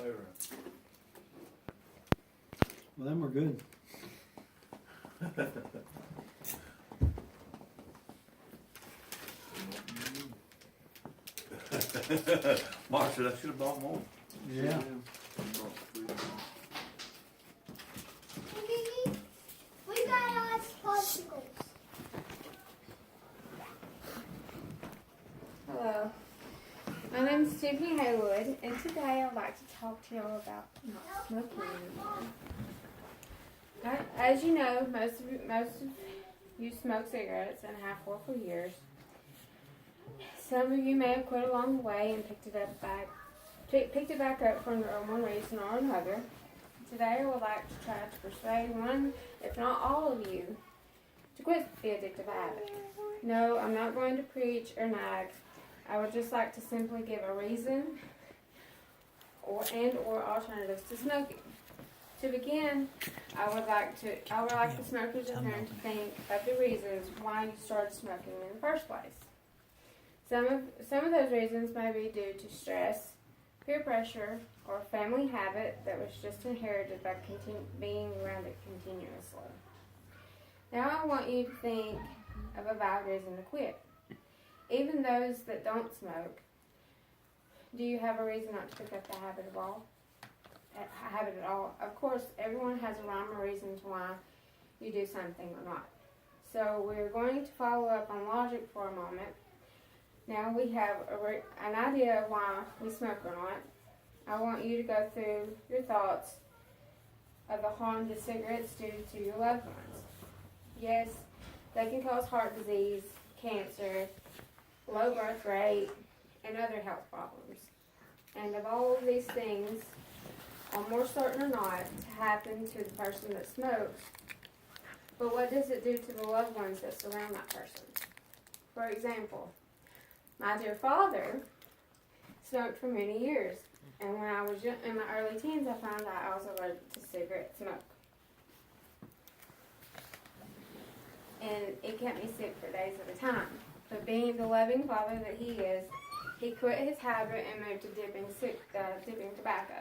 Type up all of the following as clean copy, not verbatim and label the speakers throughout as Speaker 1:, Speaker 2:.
Speaker 1: favorite.
Speaker 2: Well, then we're good.
Speaker 1: Marshall, I should have bought more.
Speaker 2: Yeah.
Speaker 3: We got us popsicles.
Speaker 4: Hello, my name is Tiffany Haywood, and today I'd like to talk to you all about not smoking anymore. As you know, most of you smoke cigarettes and have for years. Some of you may have quit along the way and picked it back up for one reason or another. Today I would like to try to persuade one, if not all of you, to quit the addictive habit. No, I'm not going to preach or nag. I would just like to simply give a reason or alternatives to smoking. To begin, I would like the smokers in turn to think of the reasons why you started smoking in the first place. Some of those reasons may be due to stress, peer pressure, or family habit that was just inherited by being around it continuously. Now I want you to think of a valid reason to quit. Even those that don't smoke, do you have a reason not to pick up the habit at all? Of course, everyone has a rhyme or reason to why you do something or not. So we're going to follow up on logic for a moment. Now we have an idea of why we smoke or not. I want you to go through your thoughts of the harm that cigarettes do to your loved ones. Yes, they can cause heart disease, cancer, low birth rate, and other health problems. And of all of these things, are more certain or not to happen to the person that smokes. But what does it do to the loved ones that surround that person? For example, my dear father smoked for many years, and when I was in my early teens, I found out I was allergic to cigarette smoke. And it kept me sick for days at a time. But being the loving father that he is, he quit his habit and moved to dipping tobacco.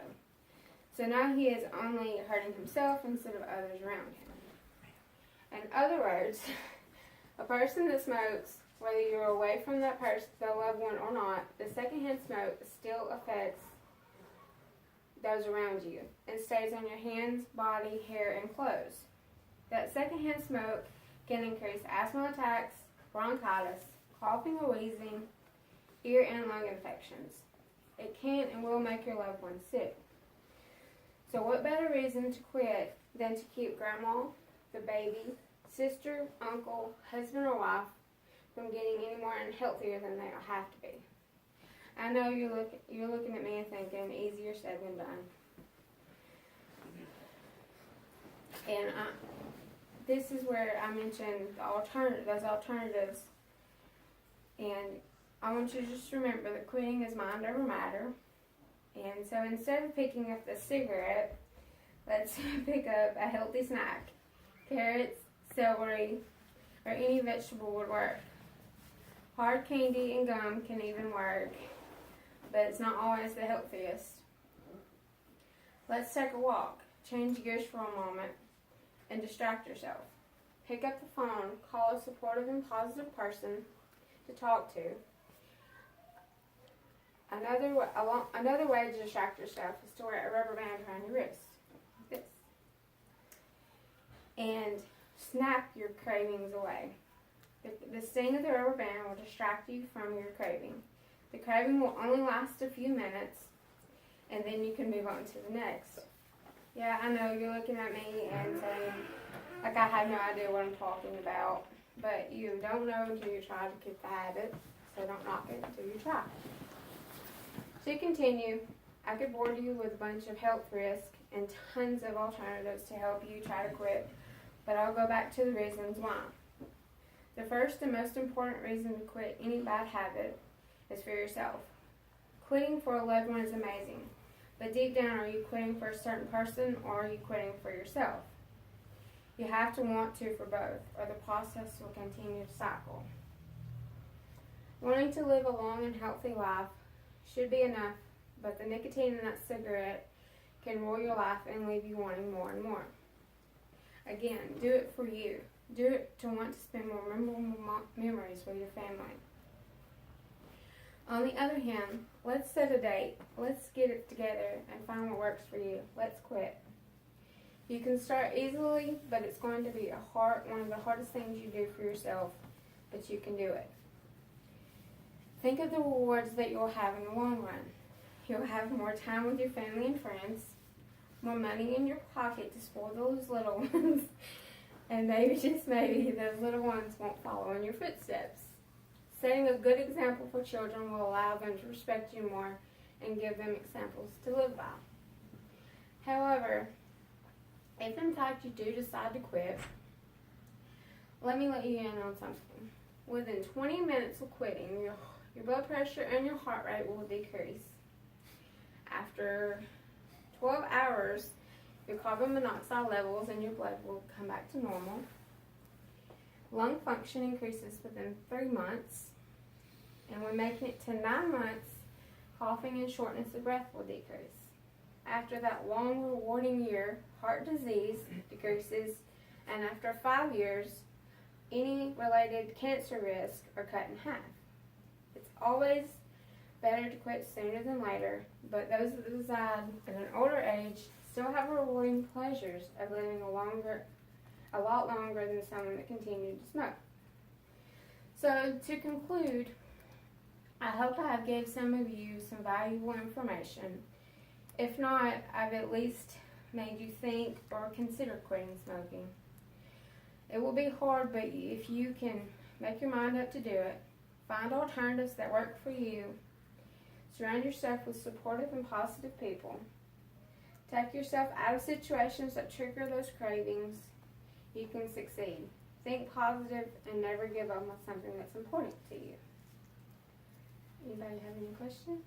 Speaker 4: So now he is only hurting himself instead of others around him. In other words, a person that smokes, whether you're away from that person, the loved one or not, the secondhand smoke still affects those around you and stays on your hands, body, hair, and clothes. That secondhand smoke can increase asthma attacks, bronchitis, coughing or wheezing, ear and lung infections. It can and will make your loved ones sick. So what better reason to quit than to keep grandma, the baby, sister, uncle, husband or wife from getting any more unhealthier than they have to be? I know you're looking at me and thinking, easier said than done. And this is where I mentioned those alternatives. And I want you to just remember that quitting is mind over matter. And so instead of picking up the cigarette, let's pick up a healthy snack. Carrots, celery, or any vegetable would work. Hard candy and gum can even work, but it's not always the healthiest. Let's take a walk, change gears for a moment, and distract yourself. Pick up the phone, call a supportive and positive person to talk to. Another way to distract yourself is to wear a rubber band around your wrist, like this, and snap your cravings away. The sting of the rubber band will distract you from your craving. The craving will only last a few minutes, and then you can move on to the next. Yeah, I know you're looking at me and saying, like, I have no idea what I'm talking about, but you don't know until you try to keep the habit, so don't knock it until you try. To continue, I could bore you with a bunch of health risks and tons of alternatives to help you try to quit, but I'll go back to the reasons why. The first and most important reason to quit any bad habit is for yourself. Quitting for a loved one is amazing, but deep down, are you quitting for a certain person or are you quitting for yourself? You have to want to for both, or the process will continue to cycle. Wanting to live a long and healthy life should be enough, but the nicotine in that cigarette can rule your life and leave you wanting more and more. Again, do it for you. Do it to want to spend more memorable memories with your family. On the other hand, let's set a date. Let's get it together and find what works for you. Let's quit. You can start easily, but it's going to be one of the hardest things you do for yourself, but you can do it. Think of the rewards that you'll have in the long run. You'll have more time with your family and friends, more money in your pocket to spoil those little ones, and maybe, just maybe, those little ones won't follow in your footsteps. Setting a good example for children will allow them to respect you more and give them examples to live by. However, if in fact you do decide to quit, let me let you in on something. Within 20 minutes of quitting, your blood pressure and your heart rate will decrease. After 12 hours, your carbon monoxide levels in your blood will come back to normal. Lung function increases within 3 months. And when making it to 9 months, coughing and shortness of breath will decrease. After that long, rewarding year, heart disease decreases, and after 5 years, any related cancer risks are cut in half. It's always better to quit sooner than later, but those that decide at an older age still have rewarding pleasures of living a lot longer than someone that continued to smoke. So to conclude, I hope I have gave some of you some valuable information. If not, I've at least made you think or consider quitting smoking. It will be hard, but if you can make your mind up to do it, find alternatives that work for you, surround yourself with supportive and positive people, take yourself out of situations that trigger those cravings, you can succeed. Think positive and never give up on something that's important to you. Anybody have any questions?